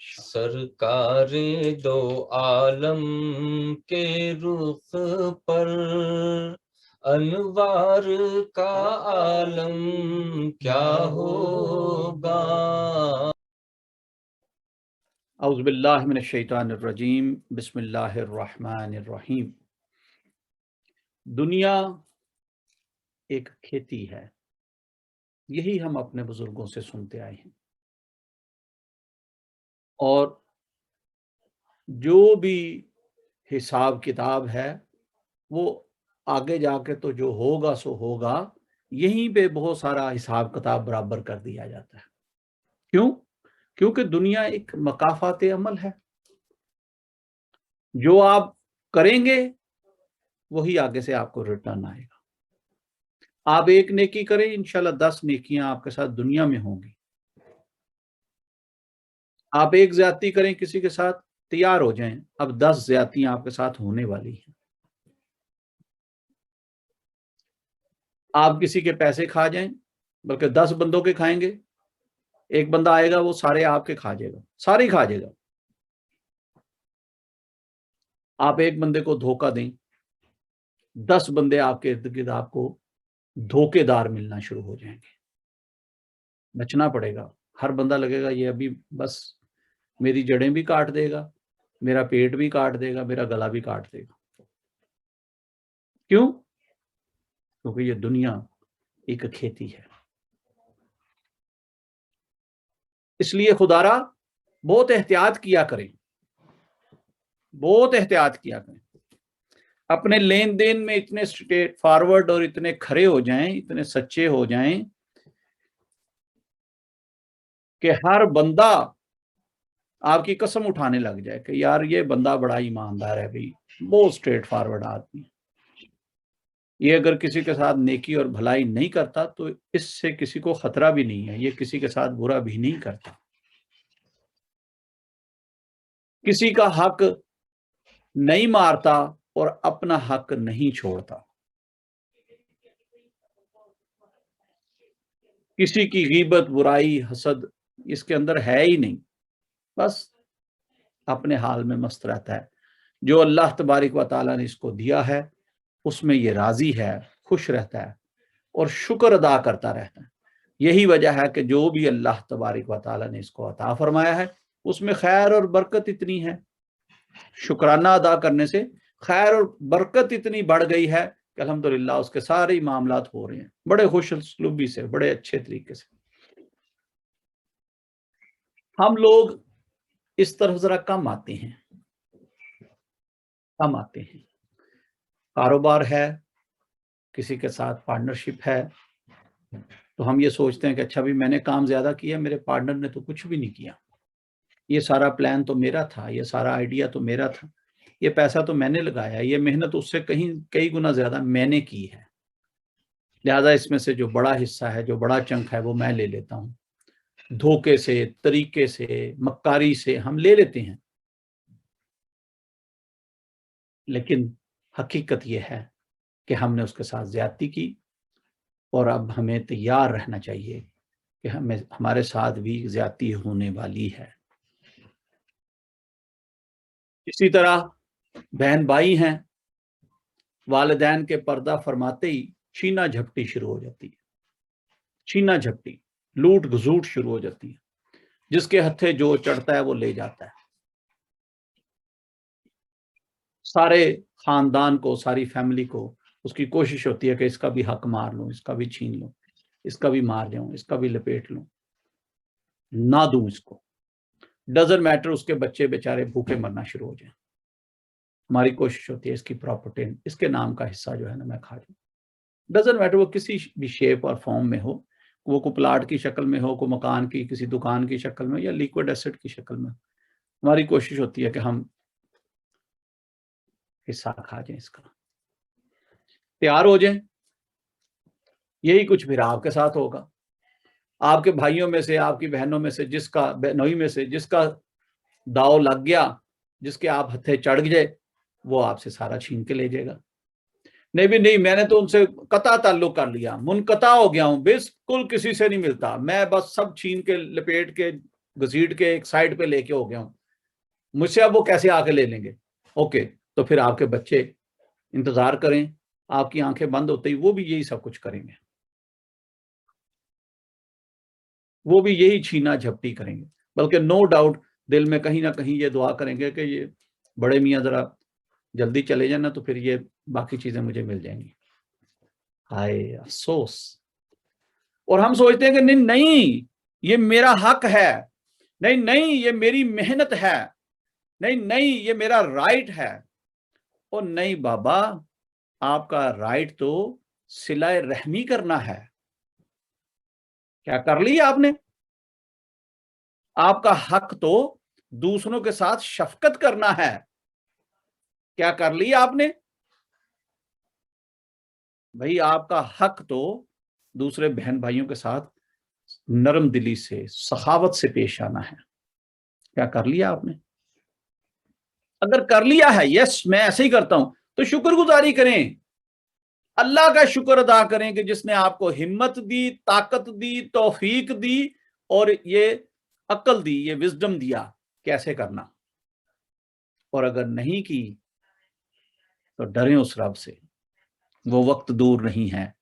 سرکار دو عالم کے رخ پر انوار کا عالم کیا ہوگا۔ اعوذ باللہ من الشیطان الرجیم، بسم اللہ الرحمن الرحیم۔ دنیا ایک کھیتی ہے، یہی ہم اپنے بزرگوں سے سنتے آئے ہیں، اور جو بھی حساب کتاب ہے وہ آگے جا کے تو جو ہوگا سو ہوگا، یہیں پہ بہت سارا حساب کتاب برابر کر دیا جاتا ہے۔ کیوں؟ کیونکہ دنیا ایک مکافات عمل ہے، جو آپ کریں گے وہی آگے سے آپ کو ریٹرن آئے گا۔ آپ ایک نیکی کریں، انشاءاللہ 10 نیکیاں آپ کے ساتھ دنیا میں ہوں گی۔ آپ ایک زیادتی کریں کسی کے ساتھ، تیار ہو جائیں، اب 10 زیادتیاں آپ کے ساتھ ہونے والی ہیں۔ آپ کسی کے پیسے کھا جائیں، بلکہ 10 بندوں کے کھائیں گے، ایک بندہ آئے گا وہ سارے آپ کے کھا جائے گا، سارے کھا جائے گا۔ آپ ایک بندے کو دھوکہ دیں، 10 بندے آپ کے ارد گرد آپ کو دھوکے دار ملنا شروع ہو جائیں گے۔ بچنا پڑے گا۔ ہر بندہ لگے گا یہ ابھی بس میری جڑیں بھی کاٹ دے گا، میرا پیٹ بھی کاٹ دے گا، میرا گلا بھی کاٹ دے گا۔ کیوں؟ کیونکہ یہ دنیا ایک کھیتی ہے۔ اس لیے خدا را بہت احتیاط کیا کریں، بہت احتیاط کیا کریں۔ اپنے لین دین میں اتنے اسٹریٹ فارورڈ اور اتنے کھڑے ہو جائیں، اتنے سچے ہو جائیں کہ ہر بندہ آپ کی قسم اٹھانے لگ جائے کہ یار یہ بندہ بڑا ایماندار ہے، بھائی بہت اسٹریٹ فارورڈ آدمی، یہ اگر کسی کے ساتھ نیکی اور بھلائی نہیں کرتا تو اس سے کسی کو خطرہ بھی نہیں ہے، یہ کسی کے ساتھ برا بھی نہیں کرتا، کسی کا حق نہیں مارتا اور اپنا حق نہیں چھوڑتا، کسی کی غیبت برائی حسد اس کے اندر ہے ہی نہیں، بس اپنے حال میں مست رہتا ہے۔ جو اللہ تبارک و تعالیٰ نے اس کو دیا ہے اس میں یہ راضی ہے، خوش رہتا ہے اور شکر ادا کرتا رہتا ہے۔ یہی وجہ ہے کہ جو بھی اللہ تبارک و تعالیٰ نے اس کو عطا فرمایا ہے اس میں خیر اور برکت اتنی ہے، شکرانہ ادا کرنے سے خیر اور برکت اتنی بڑھ گئی ہے کہ الحمدللہ اس کے سارے معاملات ہو رہے ہیں بڑے خوش اسلوبی سے، بڑے اچھے طریقے سے۔ ہم لوگ اس طرف ذرا کم آتے ہیں، کاروبار ہے، کسی کے ساتھ پارٹنرشپ ہے تو ہم یہ سوچتے ہیں کہ اچھا بھی میں نے کام زیادہ کیا، میرے پارٹنر نے تو کچھ بھی نہیں کیا، یہ سارا پلان تو میرا تھا، یہ سارا آئیڈیا تو میرا تھا، یہ پیسہ تو میں نے لگایا، یہ محنت اس سے کئی گنا زیادہ میں نے کی ہے، لہذا اس میں سے جو بڑا حصہ ہے، جو بڑا چنک ہے وہ میں لے لیتا ہوں۔ دھوکے سے، طریقے سے، مکاری سے ہم لے لیتے ہیں، لیکن حقیقت یہ ہے کہ ہم نے اس کے ساتھ زیادتی کی اور اب ہمیں تیار رہنا چاہیے کہ ہمارے ساتھ بھی زیادتی ہونے والی ہے۔ اسی طرح بہن بھائی ہیں، والدین کے پردہ فرماتے ہی چھینا جھپٹی شروع ہو جاتی ہے، چھینا جھپٹی، لوٹ گھسوٹ شروع ہو جاتی ہے، جس کے ہتھے جو چڑھتا ہے وہ لے جاتا ہے، سارے خاندان کو، ساری فیملی کو اس کی کوشش ہوتی ہے کہ اس کا بھی حق مار لوں، اس کا بھی چھین لوں، اس کا بھی مار جاؤں، اس کا بھی لپیٹ لوں، نہ دوں اس کو، ڈزنٹ میٹر اس کے بچے بیچارے بھوکے مرنا شروع ہو جائیں، ہماری کوشش ہوتی ہے اس کی پراپرٹی، اس کے نام کا حصہ جو ہے نا میں کھا جاؤں، ڈزنٹ میٹر وہ کسی بھی شیپ اور فارم میں ہو، وہ کو پلاٹ کی شکل میں ہو، کو مکان کی کسی دکان کی شکل میں یا لیکوڈ ایسٹ کی شکل میں، ہماری کوشش ہوتی ہے کہ ہم حصہ کھا جائیں، اس کا تیار ہو جائیں۔ یہی کچھ پھر آپ کے ساتھ ہوگا، آپ کے بھائیوں میں سے، آپ کی بہنوں میں سے، جس کا بہنوئی میں سے جس کا داؤ لگ گیا، جس کے آپ ہتھے چڑھ گئے، وہ آپ سے سارا چھین کے لے جائے گا۔ نہیں بھی نہیں، میں نے تو ان سے قطع تعلق کر لیا، منقطع ہو گیا ہوں، بالکل کسی سے نہیں ملتا، میں بس سب چھین کے لپیٹ کے घसीट के एक साइड पे लेके हो गया हूं, मुझसे अब वो कैसे आके ले लेंगे। ओके, तो फिर आपके बच्चे इंतजार करें, आपकी आंखें बंद होते ही वो भी यही सब कुछ करेंगे, वो भी यही छीना झपटी करेंगे। बल्कि नो डाउट दिल में कहीं ना कहीं ये दुआ करेंगे कि ये बड़े मियाँ जरा जल्दी चले जाना, तो फिर ये बाकी चीजें मुझे मिल जाएंगी। हाय अफसोस। और हम सोचते हैं कि नहीं नहीं ये मेरा हक है, नहीं नहीं ये मेरी मेहनत है, नहीं नहीं ये मेरा राइट है। और नहीं बाबा, आपका राइट तो सिलाए रहमी करना है। क्या कर लिया आपने? आपका हक तो दूसरों के साथ शफकत करना है। क्या कर लिया आपने? भाई आपका हक तो दूसरे बहन भाइयों के साथ नरम दिली से, सखावत से पेश आना है। क्या कर लिया आपने? अगर कर लिया है, यस मैं ऐसे ही करता हूं, तो शुक्रगुजारी करें, अल्लाह का शुक्र अदा करें कि जिसने आपको हिम्मत दी, ताकत दी, तौफीक दी और ये अक्ल दी, ये विजडम दिया कैसे करना। और अगर नहीं की तो डरें उस रब से, वो वक्त दूर नहीं है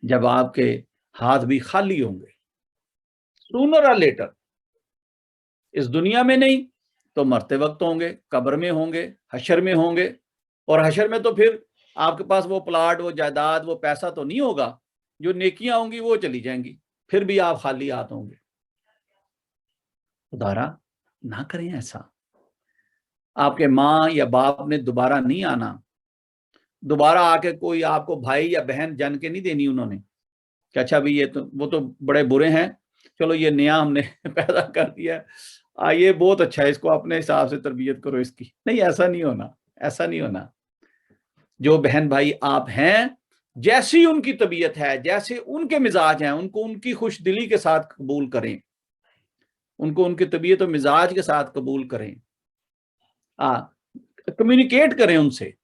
जब आपके हाथ भी खाली होंगे, सूनर और लेटर, इस दुनिया में नहीं तो मरते वक्त होंगे, कब्र में होंगे, हशर में होंगे। और हशर में तो फिर आपके पास वो प्लाट, वो जायदाद, वो पैसा तो नहीं होगा, जो नेकियां होंगी वो चली जाएंगी, फिर भी आप खाली हाथ होंगे। खुदारा ना करें ऐसा। आपके माँ या बाप ने दोबारा नहीं आना, दोबारा आके कोई आपको भाई या बहन जन के नहीं देनी उन्होंने कि अच्छा भी ये तो वो तो बड़े बुरे हैं, चलो ये नया हमने पैदा कर दिया, ये बहुत अच्छा है, इसको अपने हिसाब से तरबियत करो इसकी। नहीं, ऐसा नहीं होना, ऐसा नहीं होना। जो बहन भाई आप हैं, जैसी उनकी तबीयत है, जैसे उनके मिजाज हैं, उनको उनकी खुश दिली के साथ कबूल करें, उनको उनकी तबीयत और मिजाज के साथ कबूल करें, कम्युनिकेट करें उनसे,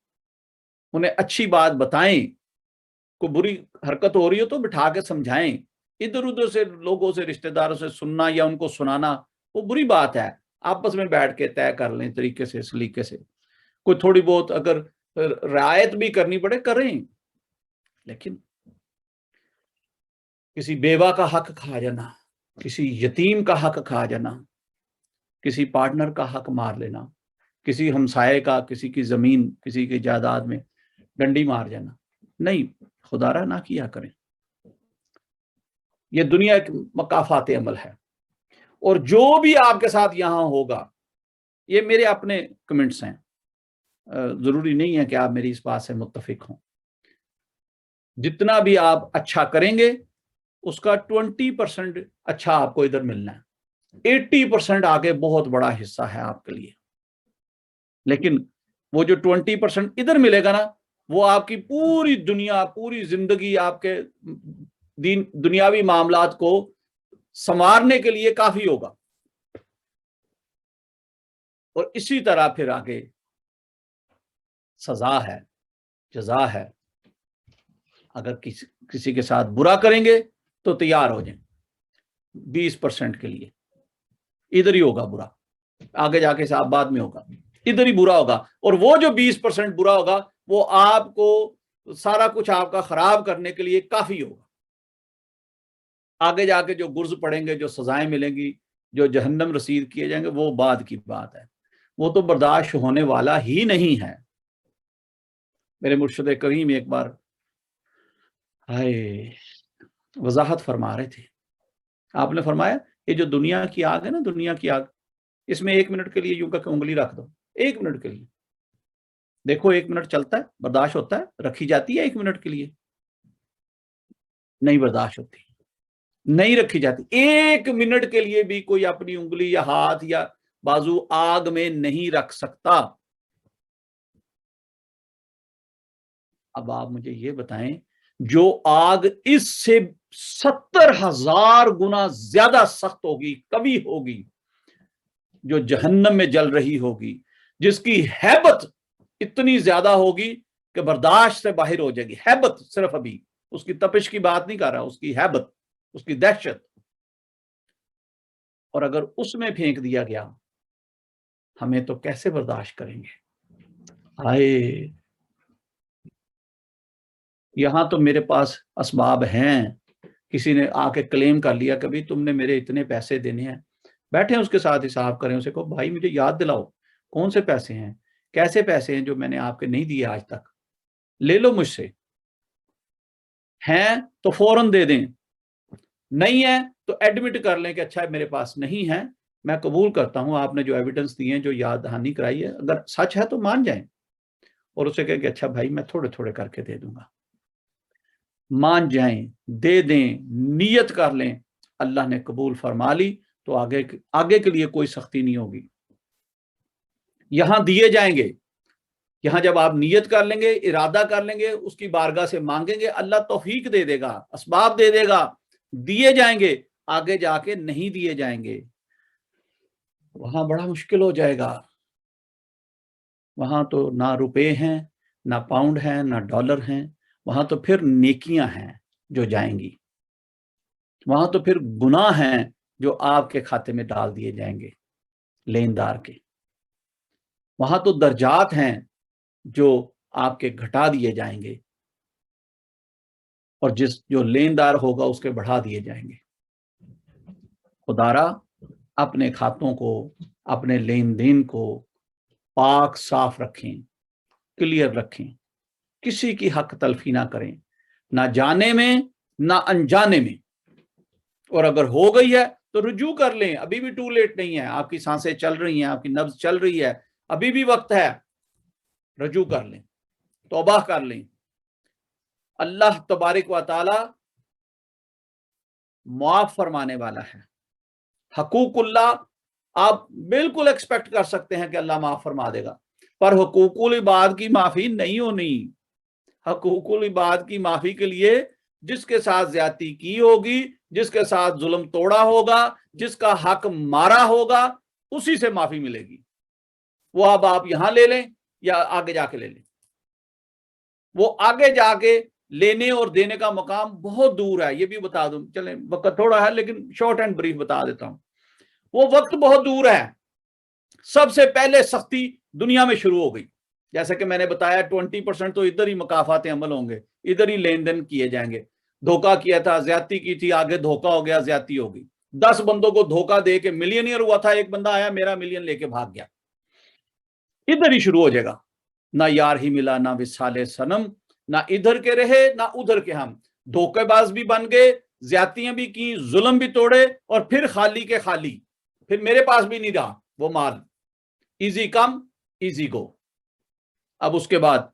उन्हें अच्छी बात बताएं, कोई बुरी हरकत हो रही हो तो बिठा के समझाएं। इधर उधर से लोगों से, रिश्तेदारों से सुनना या उनको सुनाना वो बुरी बात है। आपस में बैठ के तय कर लें तरीके से, सलीके से। कोई थोड़ी बहुत अगर रियायत भी करनी पड़े करें, लेकिन किसी बेवा का हक खा जाना, किसी यतीम का हक खा जाना, किसी पार्टनर का हक मार लेना, किसी हमसाये का, किसी की जमीन, किसी की जायदाद में डंडी मार जाना, नहीं, खुदारा ना किया करें। ये दुनिया एक मकाफात अमल है। और जो भी आपके साथ यहां होगा, ये मेरे अपने कमेंट्स हैं, जरूरी नहीं है कि आप मेरी इस बात से मुत्तफिक हों। जितना भी आप अच्छा करेंगे उसका 20% अच्छा आपको इधर मिलना है, 80% आगे बहुत बड़ा हिस्सा है आपके लिए। लेकिन वो जो 20% इधर मिलेगा ना, वो आपकी पूरी दुनिया, पूरी जिंदगी, आपके दुनियावी मामलात को संवारने के लिए काफी होगा। और इसी तरह फिर आगे सजा है, जजा है। अगर किसी के साथ बुरा करेंगे तो तैयार हो जाएं, 20% के लिए इधर ही होगा बुरा, आगे जाके साहब बाद में होगा, इधर ही बुरा होगा। और वो जो 20% बुरा होगा वो आपको सारा कुछ आपका खराब करने के लिए काफी होगा। आगे जाके जो गुर्ज पड़ेंगे, जो सजाएं मिलेंगी, जो जहन्नम रसीद किए जाएंगे, वो बाद की बात है, वो तो बर्दाश्त होने वाला ही नहीं है। मेरे मुर्शिद करीम एक बार हाय वजाहत फरमा रहे थे। आपने फरमाया ये जो दुनिया की आग है ना, दुनिया की आग, इसमें 1 मिनट के लिए यूं का उंगली रख दो, 1 मिनट के लिए देखो, 1 मिनट चलता है, बर्दाश्त होता है, रखी जाती है 1 मिनट के लिए? नहीं बर्दाश्त होती, नहीं रखी जाती। 1 मिनट के लिए भी कोई अपनी उंगली या हाथ या बाजू आग में नहीं रख सकता। अब आप मुझे ये बताएं, जो आग इससे 70,000 गुना ज्यादा सख्त होगी, कभी होगी, जो जहन्नम में जल रही होगी, जिसकी हैबत इतनी ज्यादा होगी कि बर्दाश्त से बाहर हो जाएगी। हैबत सिर्फ, अभी उसकी तपिश की बात नहीं कर रहा, उसकी हैबत, उसकी दहशत। और अगर उसमें फेंक दिया गया, हमें तो कैसे बर्दाश्त करेंगे। हाय, यहां तो मेरे पास असबाब हैं, किसी ने आके क्लेम कर लिया कभी तुमने मेरे इतने पैसे देने हैं, बैठे उसके साथ हिसाब करें, उसे कहो भाई मुझे याद दिलाओ कौन से पैसे हैं, कैसे पैसे हैं जो मैंने आपके नहीं दिए आज तक, ले लो मुझसे, हैं तो फौरन दे दें, नहीं है तो एडमिट कर लें कि अच्छा मेरे पास नहीं है, मैं कबूल करता हूं आपने जो एविडेंस दिए हैं, जो याद दहानी कराई है, अगर सच है तो मान जाएं, और उसे कहे कि अच्छा भाई मैं थोड़े थोड़े करके दे दूंगा, मान जाएं, दे दें, नियत कर लें, अल्लाह ने कबूल फरमा ली तो आगे के लिए कोई सख्ती नहीं होगी। यहां दिए जाएंगे, यहां जब आप नियत कर लेंगे, इरादा कर लेंगे, उसकी बारगाह से मांगेंगे, अल्लाह तौफीक दे देगा, असबाब दे देगा, दिए जाएंगे, आगे जाके नहीं दिए जाएंगे, वहां बड़ा मुश्किल हो जाएगा। वहां तो ना रुपए हैं, ना पाउंड हैं, ना डॉलर हैं, वहां तो फिर नेकियां हैं जो जाएंगी, वहां तो फिर गुनाह हैं जो आपके खाते में डाल दिए जाएंगे लेनदार के, वहां तो दर्जात हैं जो आपके घटा दिए जाएंगे और जो लेनदार होगा उसके बढ़ा दिए जाएंगे। खुदारा अपने खातों को, अपने लेन देन को पाक साफ रखें, क्लियर रखें, किसी की हक तलफी ना करें, ना जाने में ना अनजाने में, और अगर हो गई है तो रुजू कर लें, अभी भी टू लेट नहीं है, आपकी सांसें चल रही हैं, आपकी नब्ज चल रही है, अभी भी वक्त है, रुजू कर लें, तौबा कर लें। अल्लाह तबारक व तआला मुआफ फरमाने वाला है। हकूकुल्लाह आप बिल्कुल एक्सपेक्ट कर सकते हैं कि अल्लाह माफ फरमा देगा, पर हकूकुल इबाद की माफी नहीं होनी। हकूकुल इबाद की माफी के लिए जिसके साथ ज्यादती की होगी, जिसके साथ जुल्म तोड़ा होगा, जिसका हक मारा होगा, उसी से माफी मिलेगी। वो अब आप यहां ले लें या आगे जाके ले लें, वो आगे जाके लेने और देने का मकाम बहुत दूर है, ये भी बता दूं, चलें वक्त थोड़ा है लेकिन शॉर्ट एंड ब्रीफ बता देता हूं। वो वक्त बहुत दूर है। सबसे पहले सख्ती दुनिया में शुरू हो गई, जैसे कि मैंने बताया 20% तो इधर ही मकाफात अमल होंगे, इधर ही लेन देन किए जाएंगे। धोखा किया था, ज्यादती की थी, आगे धोखा हो गया, ज्यादती हो गई। 10 बंदों को धोखा दे के मिलियनियर हुआ था, एक बंदा आया मेरा मिलियन लेके भाग गया, इधर ही शुरू हो जाएगा। ना यार ही मिला ना विसाले सनम, ना इधर के रहे ना उधर के, हम धोखेबाज भी बन गए, ज्यादतियां भी की, जुल्म भी तोड़े, और फिर खाली के खाली, फिर मेरे पास भी नहीं रहा वो माल। Easy come easy go. अब उसके बाद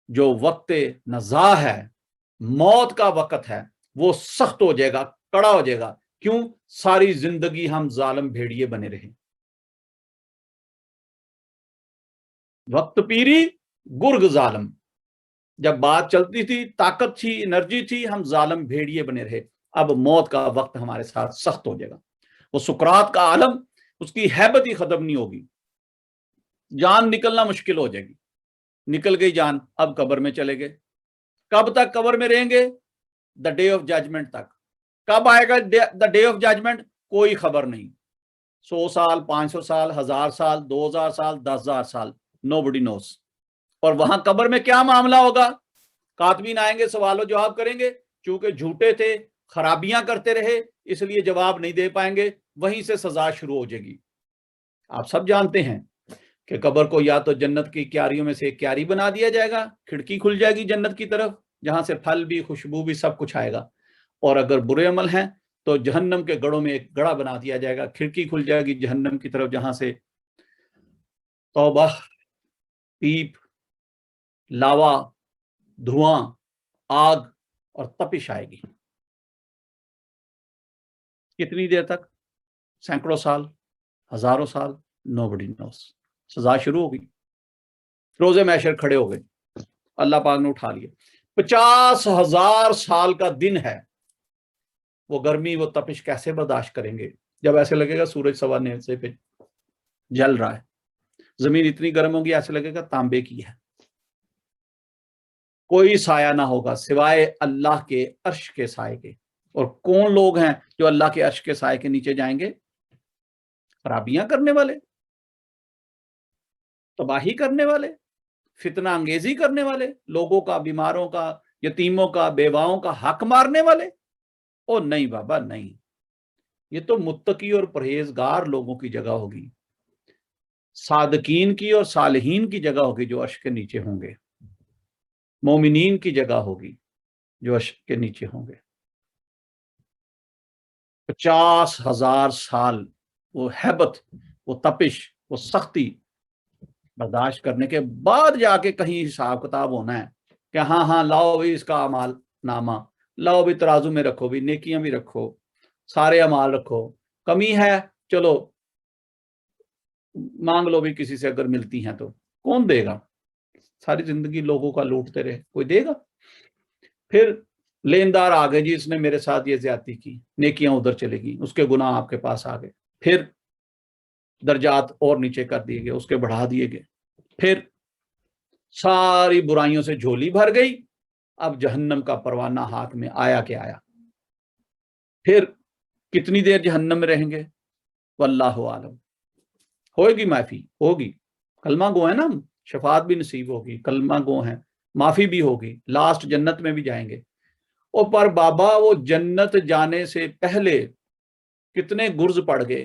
जो वक्त नज़ा है, मौत का वक्त है, वो सख्त हो जाएगा, कड़ा हो जाएगा। क्यों? सारी जिंदगी हम जालिम भेड़िए बने रहे। वक्त पीरी गुर्ग जालिम, जब बात चलती थी, ताकत थी, एनर्जी थी, हम जालिम भेड़िए बने रहे। अब मौत का वक्त हमारे साथ सख्त हो जाएगा। वो सुकरात का आलम, उसकी हैबत ही खत्म नहीं होगी, जान निकलना मुश्किल हो जाएगी। निकल गई जान, अब कब्र में चले गए। कब तक कब्र में रहेंगे? द डे ऑफ जजमेंट तक। कब आएगा द डे ऑफ जजमेंट? कोई खबर नहीं। 100 साल, 500 साल, 1000 साल, 2000 साल, 10,000 साल, नोबडी नोस। और वहां कब्र में क्या मामला होगा? कातबीन आएंगे, सवालों जवाब करेंगे, चूंकि झूठे थे, खराबियां करते रहे, इसलिए जवाब नहीं दे पाएंगे, वहीं से सजा शुरू हो जाएगी। आप सब जानते हैं कि कब्र को या तो जन्नत की क्यारियों में से एक क्यारी बना दिया जाएगा, खिड़की खुल जाएगी जन्नत की तरफ, जहां से फल भी, खुशबू भी, सब कुछ आएगा। और अगर बुरे अमल हैं तो जहन्नम के गढ़ों में एक गड़ा बना दिया जाएगा, खिड़की खुल जाएगी जहन्नम की तरफ, जहां से तौबा, पीप, लावा, धुआं, आग और तपिश आएगी। कितनी देर तक? सैकड़ों साल, हजारों साल, नोबडी नोस। सजा शुरू हो गई, रोजे मैशर खड़े हो गए, अल्लाह पाक ने उठा लिया। 50,000 साल का दिन है। वो गर्मी, वो तपिश कैसे बर्दाश्त करेंगे? जब ऐसे लगेगा सूरज सवा नेज़े पे जल रहा है, जमीन इतनी गर्म होगी ऐसे लगेगा तांबे की है। कोई साया ना होगा सिवाय अल्लाह के अर्श के साए के। और कौन लोग हैं जो अल्लाह के अर्श के साए के नीचे जाएंगे? खराबियां करने वाले, तबाही करने वाले, फितना अंगेजी करने वाले, लोगों का, बीमारों का, यतीमों का, बेवाओं का हक मारने वाले? ओ नहीं बाबा नहीं, ये तो मुत्तकी और परहेजगार लोगों की जगह होगी, सादकीन की और सालिहीन की जगह होगी जो अर्श के नीचे होंगे, मोमिनीन की जगह होगी जो अर्श के नीचे होंगे। 50,000 साल वो हैबत, वो तपिश, वो सख्ती बर्दाश्त करने के बाद जाके कहीं हिसाब किताब होना है कि हाँ हाँ लाओ भी इसका अमाल नामा, लाओ भी तराजू में रखो, भी नेकियां भी रखो, सारे अमाल रखो, कमी है चलो मांग लो भी किसी से, अगर मिलती हैं तो। कौन देगा? सारी जिंदगी लोगों का लूटते रहे, कोई देगा? फिर लेनदार आ गए, जी इसने मेरे साथ ये ज्यादती की, नेकियां उधर चलेगी, उसके गुनाह आपके पास आ गए, फिर दर्जात और नीचे कर दिए गए, उसके बढ़ा दिए गए, फिर सारी बुराइयों से झोली भर गई, अब जहन्नम का परवाना हाथ में आया के आया। फिर कितनी देर जहन्नम में रहेंगे, वल्लाहु आलम। होगी माफी, होगी, कलमा गो है ना, शफात भी नसीब होगी, कलमा गो है, माफी भी होगी, लास्ट जन्नत में भी जाएंगे। और पर बाबा वो जन्नत जाने से पहले कितने गुर्ज पड़ गए,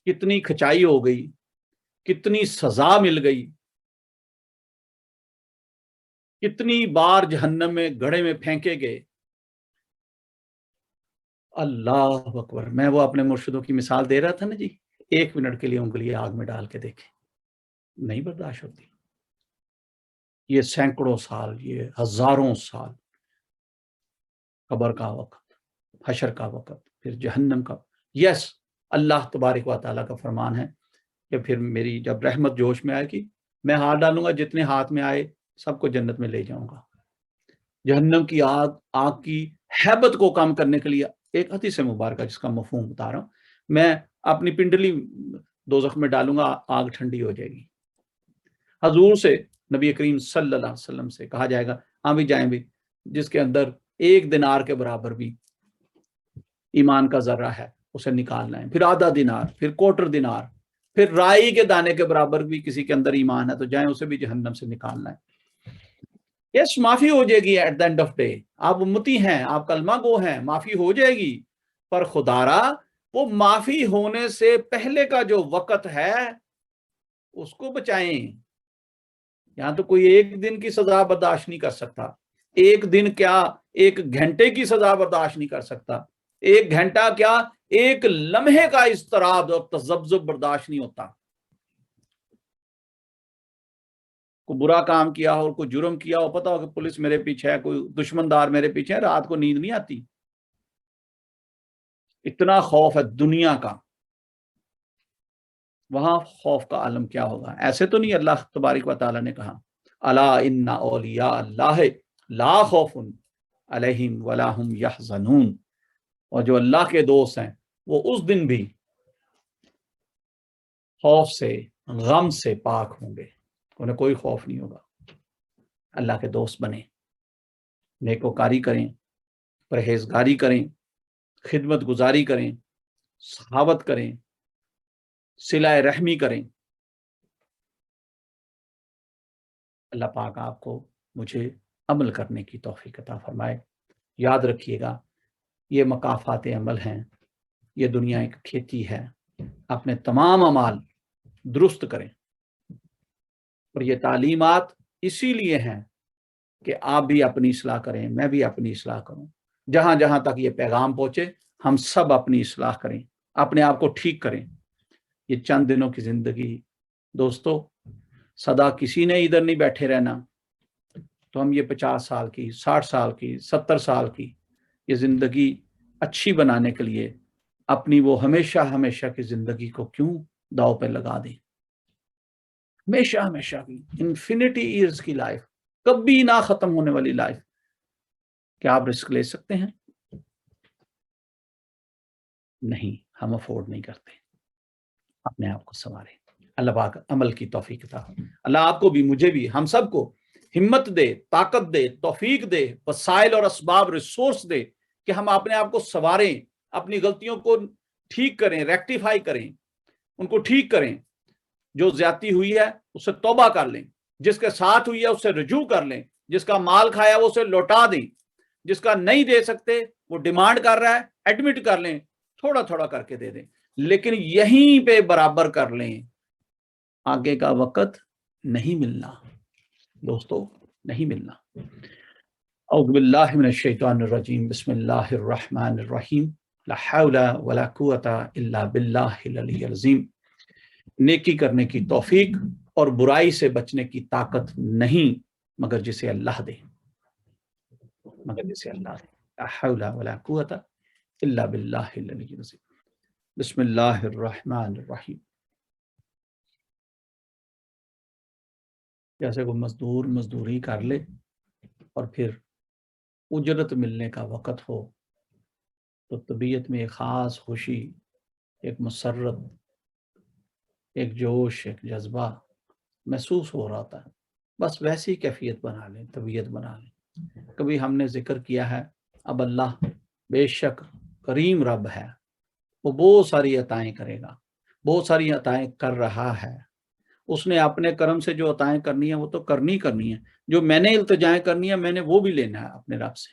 कितनी खचाई हो गई, कितनी सजा मिल गई, कितनी बार जहन्नम में घड़े में फेंके गए। अल्लाह अकबर। मैं वो अपने मुर्शिदों की मिसाल दे रहा था ना जी, 1 मिनट के लिए उंगली आग में डाल के देखे, नहीं बर्दाश्त होती। ये सैकड़ों साल, ये हजारों साल, कब्र का वक्त, हशर का वक्त, फिर जहन्नम का। यस, अल्लाह तबारक व तआला का फरमान है कि फिर मेरी जब रहमत जोश में आएगी, मैं हाथ डालूंगा, जितने हाथ में आए सबको जन्नत में ले जाऊंगा। जहन्नम की आग, आग की हैबत को कम करने के लिए एक हदीस मुबारक जिसका मफहूम बता रहा हूं, मैं अपनी पिंडली दोज़ख में डालूंगा, आग ठंडी हो जाएगी। हजूर से, नबी करीम सल्लल्लाहु अलैहि वसल्लम से कहा जाएगा, हाँ भी जाएं भी, जिसके अंदर 1 दिनार के बराबर भी ईमान का जर्रा है उसे निकालना है, फिर आधा दिनार, फिर क्वार्टर दिनार, फिर राई के दाने के बराबर भी किसी के अंदर ईमान है तो जाए, उसे भी जहन्नम से निकालना है। यस, माफी हो जाएगी at the end of day. आप उम्मती हैं, आप कलमा गो हैं, माफी हो जाएगी। पर खुदारा वो माफी होने से पहले का जो वक्त है उसको बचाएं। यहां तो कोई 1 दिन की सजा बर्दाश्त नहीं कर सकता, 1 दिन क्या 1 घंटे की सजा बर्दाश्त नहीं कर सकता, 1 घंटा क्या 1 लम्हे का इस्तराब और तज़ब्ज़ुब बर्दाश्त नहीं होता। कोई बुरा काम किया हो, कोई जुर्म किया हो, पता हो कि पुलिस मेरे पीछे है, कोई दुश्मनदार मेरे पीछे है, रात को नींद नहीं आती, इतना खौफ है दुनिया का। वहां खौफ का आलम क्या होगा? ऐसे तो नहीं, अल्लाह तबारक व तआला ने कहा, अला इन्ना औलिया अल्लाह ला खौफुन अलैहिम वला हुम यहज़नून। और जो अल्लाह के दोस्त हैं वो उस दिन भी खौफ से, गम से पाक होंगे, उन्हें कोई खौफ नहीं होगा। अल्लाह के दोस्त बने, नेकोकारी करें, परहेजगारी करें, खिदमत गुजारी करें, सहावत करें, सिलाए रहमी करें। अल्लाह पाक आपको मुझे अमल करने की तौफीक अता फरमाए। याद रखिएगा, ये मकाफात अमल हैं, ये दुनिया एक खेती है। अपने तमाम अमाल दुरुस्त करें। और ये तालीमात इसीलिए हैं कि आप भी अपनी इस्लाह करें, मैं भी अपनी इस्लाह करूं। जहां जहां तक ये पैगाम पहुंचे, हम सब अपनी इस्लाह करें, अपने आप को ठीक करें। ये चंद दिनों की जिंदगी दोस्तों, सदा किसी ने इधर नहीं बैठे रहना। तो हम ये 50 साल की, 60 साल की, 70 साल की ये जिंदगी अच्छी बनाने के लिए अपनी वो हमेशा हमेशा की जिंदगी को क्यों दांव पे लगा दें? हमेशा हमेशा की इन्फिनिटी ईयर्स की लाइफ, कभी ना खत्म होने वाली लाइफ, क्या आप रिस्क ले सकते हैं? नहीं, हम अफोर्ड नहीं करते। अपने आप को संवारें। अल्लाह पाक अमल की तौफीक अता फरमाए। अल्लाह आपको भी, मुझे भी, हम सबको हिम्मत दे, ताकत दे, तौफीक दे, वसाइल और असबाब रिसोर्स दे कि हम अपने आप को संवारें, अपनी गलतियों को ठीक करें, रेक्टिफाई करें, उनको ठीक करें। जो ज्यादती हुई है उससे तौबा कर लें, जिसके साथ हुई है उससे रजू कर लें, जिसका माल खाया वो उसे लौटा दें, जिसका नहीं दे सकते वो डिमांड कर रहा है एडमिट कर लें, थोड़ा थोड़ा करके दे दें, लेकिन यहीं पे बराबर कर लें। आगे का वक्त नहीं मिलना दोस्तों, नहीं मिलना। औज़ु बिल्लाहि मिनश शैतानिर रजीम, बिस्मिल्लाहिर रहमानिर रहीम, ला हौला वला कुव्वता इल्ला बिल्लाहिल अलिय्यिल अज़ीम। नेकी करने की तौफीक और बुराई से बचने की ताकत नहीं मगर जिसे अल्लाह दे, मगर जिसे अल्लाह दे। ला हौला वला कुव्वता इल्ला बिल्लाहिल अलिय्यिल अज़ीम। बिस्मिल्लाहिर रहमानिर रहीम। जैसे कोई मजदूर मजदूरी कर ले और फिर उजरत मिलने का वक़्त हो तो तबीयत में एक ख़ास खुशी, एक मसर्रत, एक जोश, एक जज्बा महसूस हो रहा था। बस वैसी कैफियत बना लें, तबीयत बना लें। कभी हमने जिक्र किया है, अब अल्लाह बेशक करीम रब है, वो बहुत सारी अताएं करेगा, बहुत सारी अताएं कर रहा है। उसने अपने कर्म से जो अताएं करनी है वो तो करनी है। जो मैंने इल्तिजाएं करनी है मैंने वो भी लेना है अपने रब से।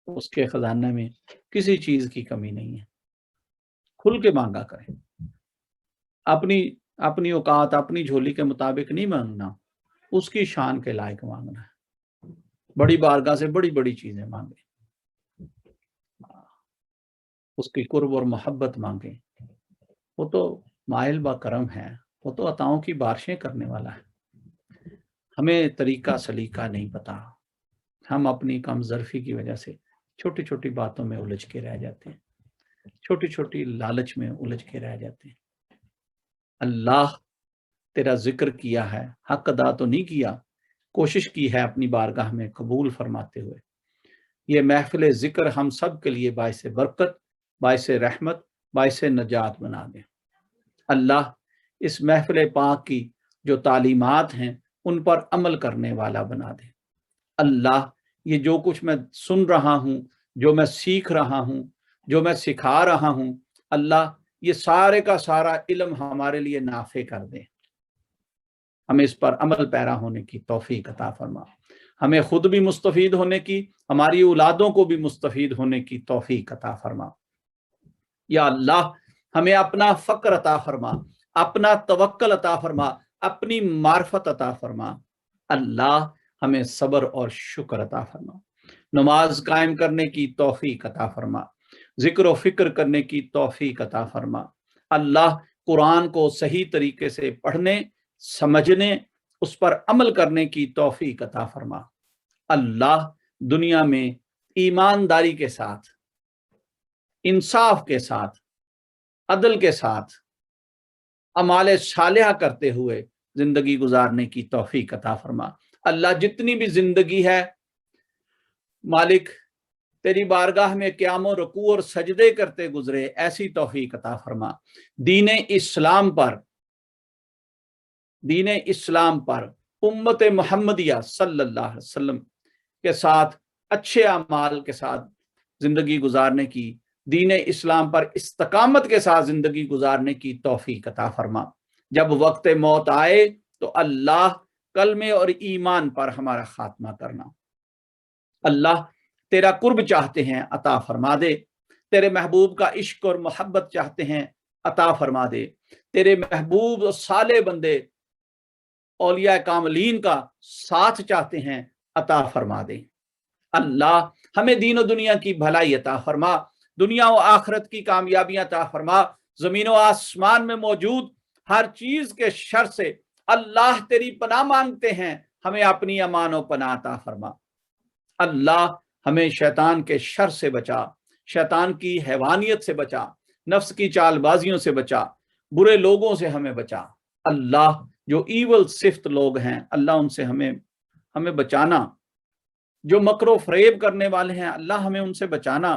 उसके खजाने में किसी चीज की कमी नहीं है। खुल के मांगा करें, अपनी अपनी औकात अपनी झोली के मुताबिक नहीं मांगना, उसकी शान के लायक मांगना है। बड़ी बारगाह से बड़ी बड़ी चीजें मांगे, उसकी कुर्ब और मोहब्बत मांगे। वो तो माइल बा करम है, वो तो अताओं की बारिशें करने वाला है। हमें तरीका सलीका नहीं पता, हम अपनी कमजरफी की वजह से छोटी छोटी बातों में उलझ के रह जाते हैं, छोटी छोटी लालच में उलझ के रह जाते हैं। अल्लाह तेरा जिक्र किया है, हक अदा तो नहीं किया, कोशिश की है अपनी बारगाह में कबूल फरमाते हुए। ये महफिल जिक्र हम सब के लिए बाइस बरकत, बाइस रहमत, बाइस नजात बना दे। अल्लाह इस महफिल पाक की जो तालीमात हैं उन पर अमल करने वाला बना दे। अल्लाह ये जो कुछ मैं सुन रहा हूँ, जो मैं सीख रहा हूँ, जो मैं सिखा रहा हूँ, अल्लाह ये सारे का सारा इल्म हमारे लिए नाफे कर दे। हमें इस पर अमल पैरा होने की तौफीक अता फरमा। हमें खुद भी मुस्तफीद होने की, हमारी औलादों को भी मुस्तफीद होने की तौफीक अता फरमा। या अल्लाह हमें अपना फक्र अता फरमा, अपना तवक्कल अता फरमा, अपनी मार्फत अता फरमा। अल्लाह हमें सब्र और शुक्र अता फरमा। नमाज कायम करने की तौफीक अता फरमा, जिक्र व फिक्र करने की तौफीक अता फरमा। अल्लाह कुरान को सही तरीके से पढ़ने, समझने, उस पर अमल करने की तौफीक अता फरमा। अल्लाह दुनिया में ईमानदारी के साथ, इंसाफ के साथ, अदल के साथ अमाले सालिहा करते हुए जिंदगी गुजारने की तौफीक अता फरमा। अल्लाह जितनी भी जिंदगी है मालिक तेरी बारगाह में क़याम रुकू और सजदे करते गुजरे, ऐसी तौफीक अता फरमा। दीन इस्लाम पर उम्मत मुहम्मदिया सल्लल्लाहु अलैहि वसल्लम के साथ अच्छे अमाल के साथ जिंदगी गुजारने की, दीन इस्लाम पर इस्तकामत के साथ जिंदगी गुजारने की तौफीक अता फरमा। जब वक्त मौत आए तो अल्लाह कलमे और ईमान पर हमारा खात्मा करना। अल्लाह तेरा कुर्ब चाहते हैं, अता फरमा दे। तेरे महबूब का इश्क और मोहब्बत चाहते हैं, अता फरमा दे। तेरे महबूब और साले बंदे औलिया कामलीन का साथ चाहते हैं, अता फरमा दे। अल्लाह हमें दीन और दुनिया की भलाई अता फरमा, दुनिया और आखिरत की कामयाबियां अता फरमा। जमीन और आसमान में मौजूद हर चीज के शर से अल्लाह तेरी पनाह मांगते हैं, हमें अपनी अमान और पनाह अता फरमा। अल्लाह हमें शैतान के शर से बचा, शैतान की हैवानियत से बचा, नफ्स की चालबाजियों से बचा, बुरे लोगों से हमें बचा। अल्लाह जो ईवल सिफ्त लोग हैं अल्लाह उनसे हमें बचाना। जो मकरो फरेब करने वाले हैं अल्लाह हमें उनसे बचाना।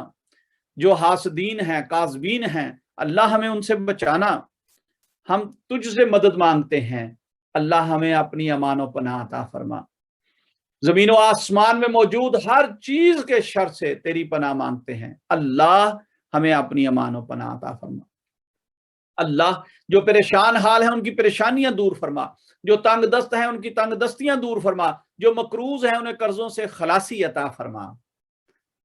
जो हासदीन हैं, काज़बीन हैं, अल्लाह हमें उनसे बचाना। हम तुझसे मदद मांगते हैं, अल्लाह हमें अपनी अमान व पनाह अता फरमा। जमीन व आसमान में मौजूद हर चीज के शर से तेरी पनाह मांगते हैं। अल्लाह हमें अपनी अमान व पनाह अता फरमा। अल्लाह जो परेशान हाल है उनकी परेशानियां दूर फरमा, जो तंग दस्त हैं उनकी तंग दस्तियां दूर फरमा, जो मकरूज हैं उन्हें कर्जों से खलासी अता फरमा,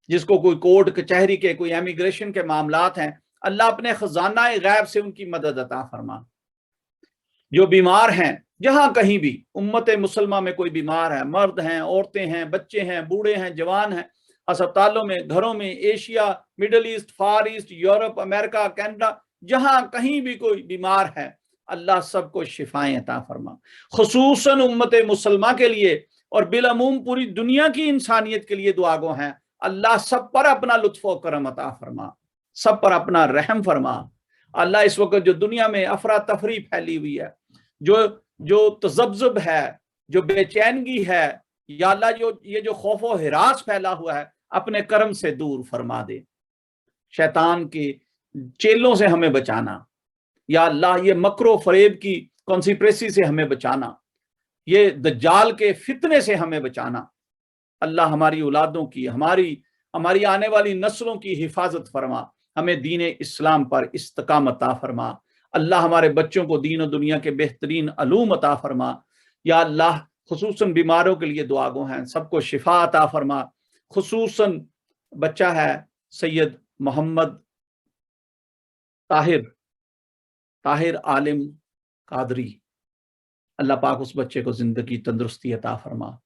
जिसको कोई कोर्ट कचहरी के कोई इमिग्रेशन के मामलात हैं, अल्लाह अपने खजाना गैब से उनकी मदद अता फरमा। जो बीमार हैं जहां कहीं भी उम्मत मुसलमा में कोई बीमार है, मर्द हैं, औरतें हैं, बच्चे हैं, बूढ़े हैं, जवान हैं, अस्पतालों में, घरों में, एशिया, मिडल ईस्ट, फार ईस्ट, यूरोप, अमेरिका, कनाडा, जहां कहीं भी कोई बीमार है, अल्लाह सबको शिफाएं अता फरमा। खुसूसन उम्मत मुसलमा के लिए और बिलअमूम पूरी दुनिया की इंसानियत के लिए दुआ गो हैं, अल्लाह सब पर अपना लुत्फ व करम अता फरमा, सब पर अपना रहम फरमा। अल्लाह इस वक्त जो दुनिया में अफरा तफरी फैली हुई है, जो तजब्जुब है, जो बेचैनगी है, या अल्लाह ये जो खौफ व हिरास फैला हुआ है, अपने करम से दूर फरमा दे। शैतान के चेलों से हमें बचाना, या अल्लाह ये मकरो फरेब की कॉन्सिप्रेसी से हमें बचाना, ये दज्जाल के फितने से हमें बचाना। अल्लाह हमारी औलादों की, हमारी आने वाली नस्लों की हिफाजत फरमा, हमें दीन इस्लाम पर इस्तकामत अता फरमा। अल्लाह हमारे बच्चों को दीन और दुनिया के बेहतरीन अलूम अता फरमा। या अल्लाह खुसूसन बीमारों के लिए दुआ गो हैं, सबको शिफा अता फरमा। खुसूसन बच्चा है सैयद मोहम्मद ताहिर आलिम कादरी, अल्लाह पाक उस बच्चे को जिंदगी तंदुरुस्ती अता फरमा,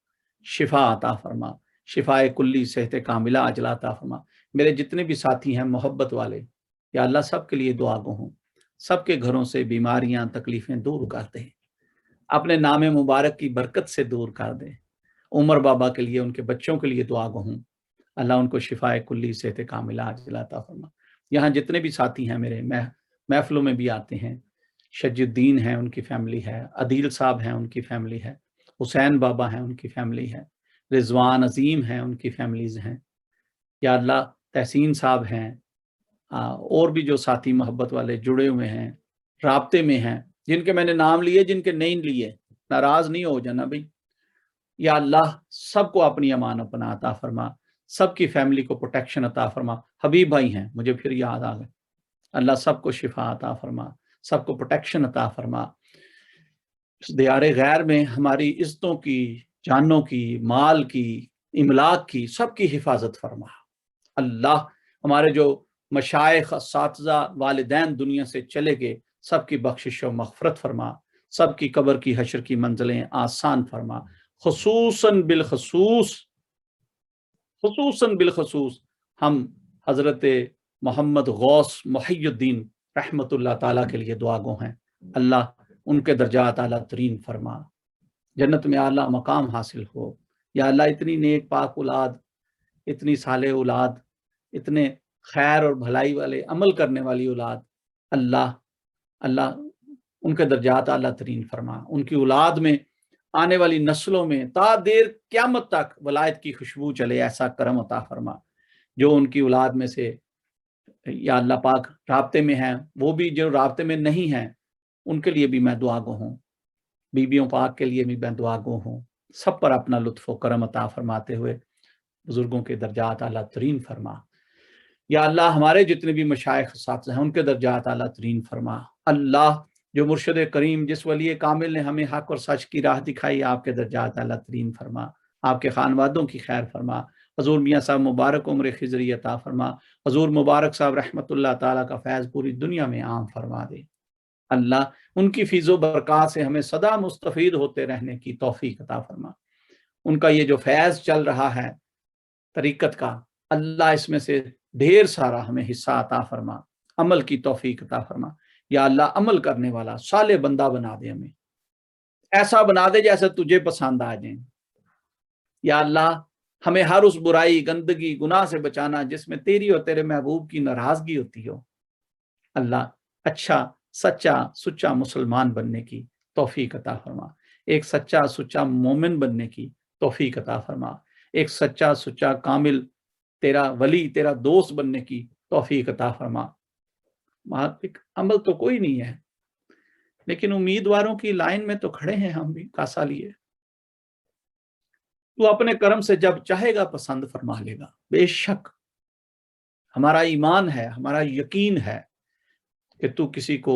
शिफा अता फरमा, शिफाए कुल्ली सेहत कामिला अजला अता फरमा। मेरे जितने भी साथी हैं मोहब्बत वाले, या अल्लाह सबके लिए दुआ गो हूँ, सबके घरों से बीमारियां तकलीफें दूर कर दे, अपने नाम मुबारक की बरकत से दूर कर दे। उमर बाबा के लिए, उनके बच्चों के लिए दुआ गो हूँ, अल्लाह उनको शिफाए कुल्ली सेहत कामिला अजला अता फरमा। यहाँ जितने भी साथी हैं मेरे महफिलों में भी आते हैं, शजुद्दीन हैं उनकी फैमिली है, अदील साहब हैं उनकी फैमिली है, हुसैन बाबा हैं उनकी फैमिली है, रिजवान अजीम हैं उनकी फैमिलीज हैं, या अल्लाह तहसीन साहब हैं, और भी जो साथी मोहब्बत वाले जुड़े हुए हैं, राब्ते में हैं, जिनके मैंने नाम लिए, जिनके नहीं लिए, नाराज नहीं हो जाना भाई। या अल्लाह सबको अपनी अमान अपना अता फरमा, सबकी फैमिली को प्रोटेक्शन अता फरमा। हबीब भाई हैं, मुझे फिर याद आ गए, अल्लाह सबको शिफा अता फरमा, सबको प्रोटेक्शन अता फरमा। दियारे गैर में हमारी इज्जतों की, जानों की, माल की, इमलाक की, सबकी हिफाजत फरमा। अल्लाह हमारे जो मशाइख, असातिज़ा, वालिदैन दुनिया से चले गए, सबकी बख्शिश व मग़फ़िरत फरमा, सबकी कब्र की हश्र की मंजिलें आसान फरमा। खुसूसन बिलखसूस हम हज़रत मोहम्मद गौस मुहियुद्दीन रहमतुल्लाह ताला के लिए दुआ गो हैं, अल्लाह उनके दर्जात आला तरीन फरमा, जन्नत में आला मकाम हासिल हो। या अल्लाह इतनी नेक पाक औलाद, इतनी साले औलाद, इतने खैर और भलाई वाले अमल करने वाली औलाद, अल्लाह उनके दर्जात आला तरीन फरमा। उनकी औलाद में, आने वाली नस्लों में ता देर क़यामत तक वलायत की खुशबू चले, ऐसा करम अता फरमा। जो उनकी औलाद में से या अल्लाह पाक राब्ते में हैं, वो भी जो राब्ते में नहीं हैं, उनके लिए भी मैं दुआ गो हूँ, बीबियों पाक के लिए भी मैं दुआ गो हूँ। सब पर अपना लुत्फ़ व करम अता फरमाते हुए बुजुर्गों के दर्जात आला तरीन फरमा। या अल्लाह हमारे जितने भी मशाइख साथ हैं, उनके दर्जात आला तरीन फरमा। अल्लाह जो मुर्शिद करीम, जिस वली कामिल ने हमें हक और सच की राह दिखाई, आपके दर्जात आला तरीन फरमा, आपके खानवादों की खैर फरमा। हजूर मियाँ साहब मुबारक उम्र खिजरी अता फरमा। हजूर मुबारक साहब रहमतुल्लाह ताला का फैज़ पूरी दुनिया में आम फरमा दे। अल्लाह उनकी फीज़ो बरक़ात से हमें सदा मुस्तफ़ीद होते रहने की तौफीक अता फरमा। उनका ये जो फैज़ चल रहा है तरीक़त का, अल्लाह इसमें से ढेर सारा हमें हिस्सा अता फरमा, अमल की तौफीक अता फरमा। या अल्लाह अमल करने वाला साले बंदा बना दे, हमें ऐसा बना दे जैसे तुझे पसंद आ जाए। या अल्लाह हमें हर उस बुराई, गंदगी, गुनाह से बचाना जिसमें तेरी और तेरे महबूब की नाराजगी होती हो। अल्लाह अच्छा, सच्चा, सुच्चा मुसलमान बनने की तौफीक अता फरमा। एक सच्चा, सुच्चा मोमिन बनने की तौफीक अता फरमा। एक सच्चा, सुच्चा, कामिल तेरा वली, तेरा दोस्त बनने की तौफीक अता फरमा। अमल तो कोई नहीं है, लेकिन उम्मीदवारों की लाइन में तो खड़े हैं हम भी कासा लिए। तू अपने करम से जब चाहेगा पसंद फरमा लेगा। बेशक हमारा ईमान है, हमारा यकीन है कि तू किसी को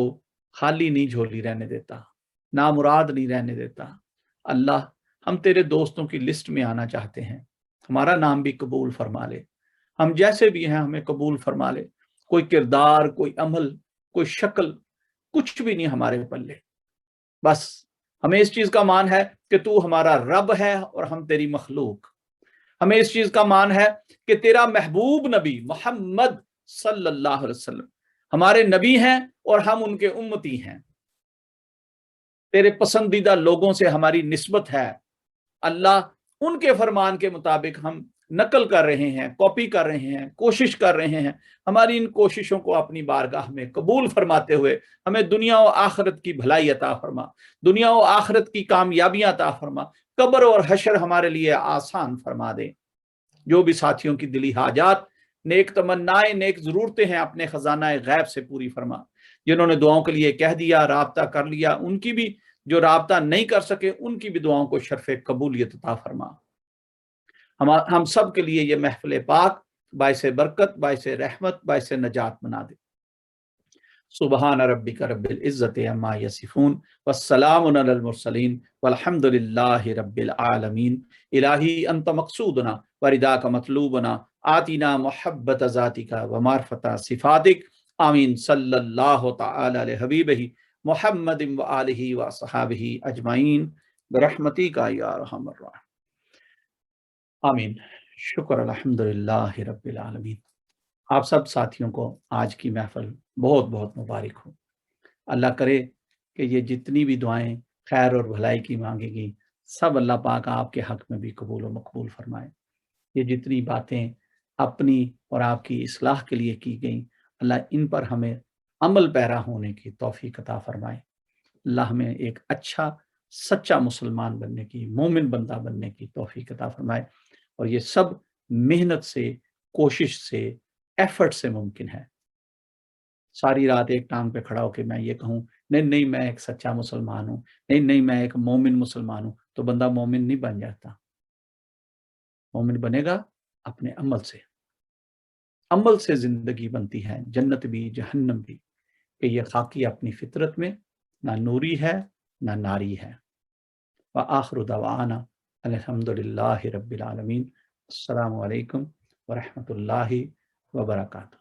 खाली नहीं झोली रहने देता, नामुराद नहीं रहने देता। अल्लाह, हम तेरे दोस्तों की लिस्ट में आना चाहते हैं, हमारा नाम भी कबूल फरमा ले। हम जैसे भी हैं हमें कबूल फरमा ले। कोई किरदार, कोई अमल, कोई शक्ल, कुछ भी नहीं हमारे पल्ले। बस हमें इस चीज का मान है कि तू हमारा रब है और हम तेरी मखलूक। हमें इस चीज का मान है कि तेरा महबूब नबी मोहम्मद सल्लल्लाहु अलैहि वसल्लम हमारे नबी हैं और हम उनके उम्मती हैं। तेरे पसंदीदा लोगों से हमारी निस्बत है। अल्लाह, उनके फरमान के मुताबिक हम नकल कर रहे हैं, कॉपी कर रहे हैं, कोशिश कर रहे हैं। हमारी इन कोशिशों को अपनी बारगाह में कबूल फरमाते हुए हमें दुनिया और आखिरत की भलाई अता फरमा, दुनिया और आखिरत की कामयाबियां अता फरमा, कब्र और हशर हमारे लिए आसान फरमा दे। जो भी साथियों की दिली हाजात, नेक तमन्नाएं, नेक जरूरतें हैं, अपने खजाना गैब से पूरी फरमा। जिन्होंने दुआओं के लिए कह दिया, राब्ता कर लिया, उनकी भी, जो राब्ता नहीं कर सके उनकी भी दुआओं को शर्फ कबूलियत अता फरमा। हम सब के लिए ये महफिल पाक बाइस बरकत, बाइस रहमत, बाइस नजात बना दे। सुबहान रब्बिका रब्बिल इज्जति अम्मा यसिफून वस्सलामुन अलल मुरसलीन वल्हम्दुलिल्लाहि रब्बिल आलमीन। इलाही अंत मक़सूदना वरिदाका मतलूबना आतिना मुहब्बत ज़ातिका व मारफता सिफातिक। आमीन। सल्लल्लाहु तआला अलैहि हबीबिही मुहम्मदिन व आलिही व अस्हाबिही अजमाइन बिरहमतिका या अरहमर राहिमीन। आमीन। शुक्र अल्हम्दुलिल्लाहि रब्बिल आलमीन। आप सब साथियों को आज की महफिल बहुत बहुत मुबारक हो। अल्लाह करे कि ये जितनी भी दुआएं खैर और भलाई की मांगेगी, सब अल्लाह पाक आपके हक में भी कबूल और मकबूल फरमाए। ये जितनी बातें अपनी और आपकी इस्लाह के लिए की गई, अल्लाह इन पर हमें अमल पैरा होने की तौफीक अता फरमाए। अल्लाह हमें एक अच्छा सच्चा मुसलमान बनने की, मोमिन बंदा बनने की तौफीक अता फरमाए। और ये सब मेहनत से, कोशिश से, एफर्ट से मुमकिन है। सारी रात एक टांग पे खड़ा होकर मैं ये कहूँ, नहीं नहीं मैं एक सच्चा मुसलमान हूँ, नहीं नहीं मैं एक मोमिन मुसलमान हूँ, तो बंदा मोमिन नहीं बन जाता। मोमिन बनेगा अपने अमल से। अमल से जिंदगी बनती है, जन्नत भी जहन्नम भी। कि ये खाकी अपनी फितरत में ना नूरी है ना नारी है। व आखिरु दवाना अल्हम्दुलिल्लाहि रब्बिल आलमीन। अस्सलामु अलैकुम व रहमतुल्लाहि व बरकातुहू।